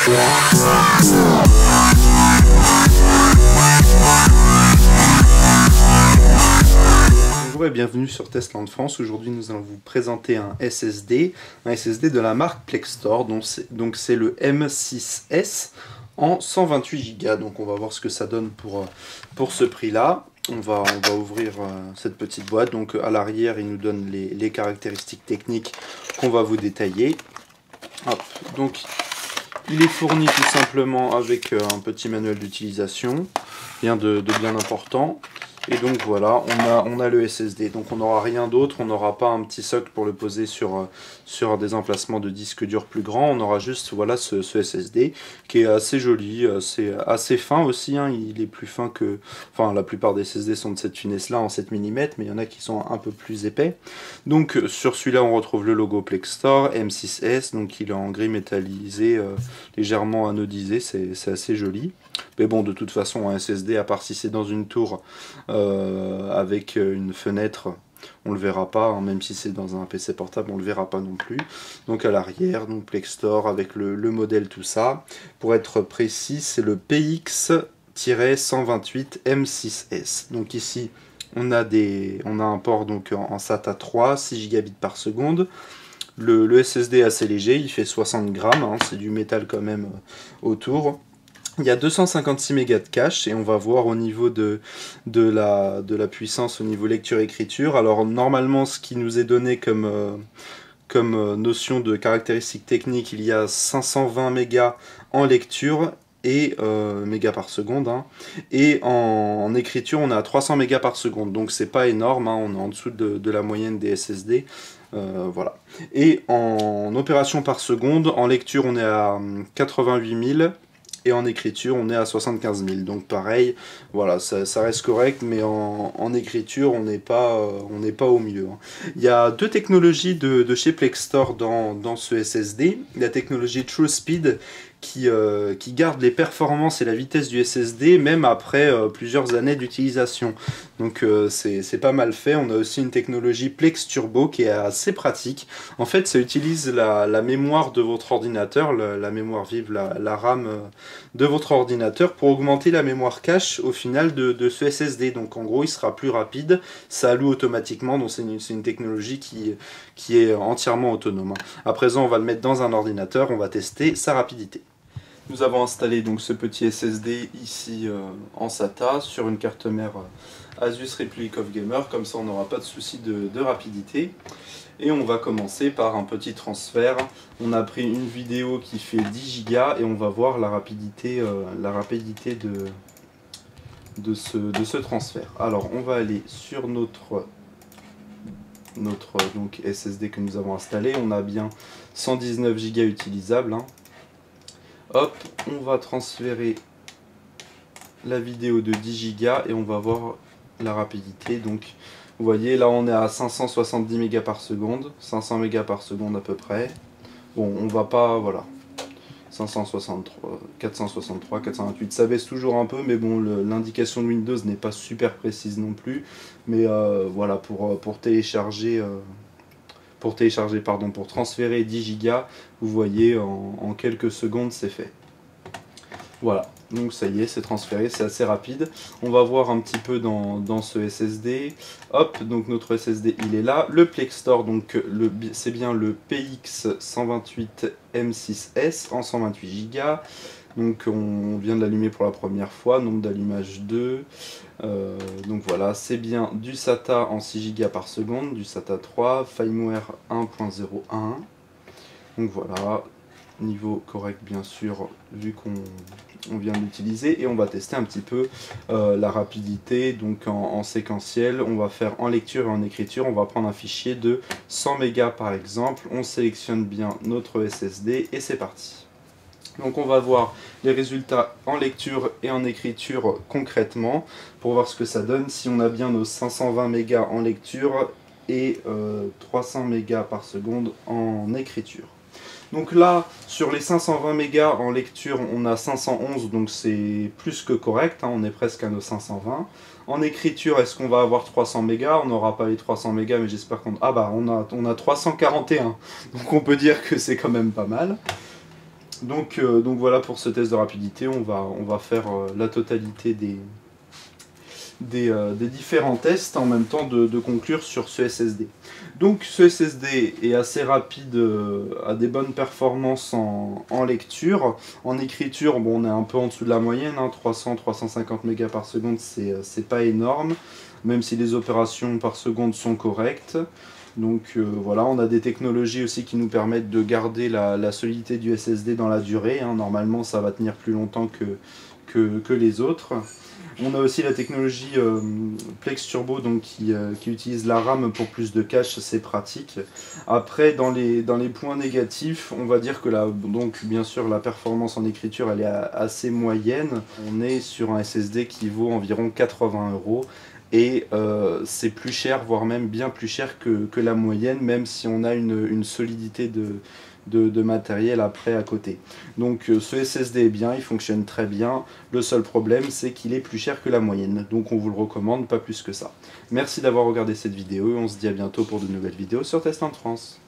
Bonjour et bienvenue sur Testland France. Aujourd'hui nous allons vous présenter un SSD de la marque Plextor, donc c'est le M6S en 128 Go. Donc on va voir ce que ça donne pour ce prix là. On va ouvrir cette petite boîte. Donc à l'arrière il nous donne les caractéristiques techniques qu'on va vous détailler. Hop. Donc il est fourni tout simplement avec un petit manuel d'utilisation, rien de bien important. Et donc voilà, on a le SSD, donc on n'aura rien d'autre, on n'aura pas un petit socle pour le poser sur des emplacements de disques durs plus grands, on aura juste voilà ce SSD qui est assez joli, assez fin aussi, hein. Il est plus fin que, enfin la plupart des SSD sont de cette finesse là en 7 mm, mais il y en a qui sont un peu plus épais. Donc sur celui-là on retrouve le logo Plextor, M6S, donc il est en gris métallisé, légèrement anodisé, c'est assez joli. Mais bon, de toute façon, un SSD, à part si c'est dans une tour avec une fenêtre, on le verra pas, hein, même si c'est dans un PC portable, on le verra pas non plus. Donc à l'arrière, donc Plextor avec le modèle, tout ça. Pour être précis, c'est le PX-128 M6S. Donc ici, on a un port donc en SATA 3, 6 Gb par seconde. Le SSD est assez léger, il fait 60 grammes, hein, c'est du métal quand même autour. Il y a 256 mégas de cache et on va voir au niveau de la puissance au niveau lecture-écriture. Alors normalement ce qui nous est donné comme notion de caractéristiques techniques, il y a 520 mégas en lecture et mégas par seconde, hein. Et en écriture on est à 300 mégas par seconde, donc c'est pas énorme, hein, on est en dessous de la moyenne des SSD. Voilà. Et en opération par seconde, en lecture on est à 88 000 et en écriture on est à 75 000, donc pareil, voilà, ça reste correct, mais en écriture on n'est pas au milieu, hein. Il y a deux technologies de chez Plextor dans ce SSD, la technologie TrueSpeed qui garde les performances et la vitesse du SSD même après plusieurs années d'utilisation. Donc c'est pas mal fait. On a aussi une technologie Plex Turbo qui est assez pratique. En fait, ça utilise la mémoire de votre ordinateur, la mémoire vive, la RAM de votre ordinateur pour augmenter la mémoire cache au final de ce SSD. Donc en gros, il sera plus rapide, ça alloue automatiquement. Donc c'est une technologie qui est entièrement autonome. À présent, on va le mettre dans un ordinateur, on va tester sa rapidité. Nous avons installé donc ce petit SSD ici en SATA sur une carte mère Asus Republic of Gamer, comme ça on n'aura pas de souci de rapidité. Et on va commencer par un petit transfert. On a pris une vidéo qui fait 10 Go et on va voir la rapidité de ce transfert. Alors on va aller sur notre donc, SSD que nous avons installé. On a bien 119 Go utilisables, hein. Hop, on va transférer la vidéo de 10 Go et on va voir la rapidité. Donc vous voyez là on est à 570 mégas par seconde, 500 mégas par seconde à peu près. Bon, on va pas, voilà, 563, 463, 428, ça baisse toujours un peu, mais bon, l'indication de Windows n'est pas super précise non plus. Mais voilà, pour télécharger... pour transférer 10 Go, vous voyez en quelques secondes c'est fait. Voilà, donc ça y est, c'est transféré, c'est assez rapide. On va voir un petit peu dans ce SSD. Hop, donc notre SSD il est là. Le Plextor, donc c'est bien le PX128 M6S en 128 Go. Donc on vient de l'allumer pour la première fois, nombre d'allumage 2. Donc voilà, c'est bien du SATA en 6 Go par seconde, du SATA 3, firmware 1.01. Donc voilà, niveau correct bien sûr, vu qu'on vient de l'utiliser. Et on va tester un petit peu la rapidité, donc en séquentiel. On va faire en lecture et en écriture, on va prendre un fichier de 100 mégas par exemple. On sélectionne bien notre SSD et c'est parti. Donc on va voir les résultats en lecture et en écriture concrètement pour voir ce que ça donne si on a bien nos 520 mégas en lecture et 300 mégas par seconde en écriture. Donc là, sur les 520 mégas en lecture, on a 511, donc c'est plus que correct, hein, on est presque à nos 520. En écriture, est-ce qu'on va avoir 300 mégas? On n'aura pas les 300 mégas, mais j'espère qu'on... Ah bah, on a 341, donc on peut dire que c'est quand même pas mal. Donc voilà pour ce test de rapidité, on va faire la totalité des différents tests en même temps de conclure sur ce SSD. Donc ce SSD est assez rapide, a des bonnes performances en lecture. En écriture, bon, on est un peu en dessous de la moyenne, hein, 300-350 mégas par seconde, c'est pas énorme, même si les opérations par seconde sont correctes. Donc voilà, on a des technologies aussi qui nous permettent de garder la solidité du SSD dans la durée, hein. Normalement ça va tenir plus longtemps que les autres. On a aussi la technologie Plex Turbo donc, qui utilise la RAM pour plus de cache, c'est pratique. Après, dans les points négatifs, on va dire que donc, bien sûr la performance en écriture elle est assez moyenne. On est sur un SSD qui vaut environ 80 € et c'est plus cher, voire même bien plus cher que la moyenne, même si on a une solidité de matériel après à côté. Donc ce SSD est bien, il fonctionne très bien. Le seul problème c'est qu'il est plus cher que la moyenne. Donc on vous le recommande, pas plus que ça. Merci d'avoir regardé cette vidéo et on se dit à bientôt pour de nouvelles vidéos sur Test en France.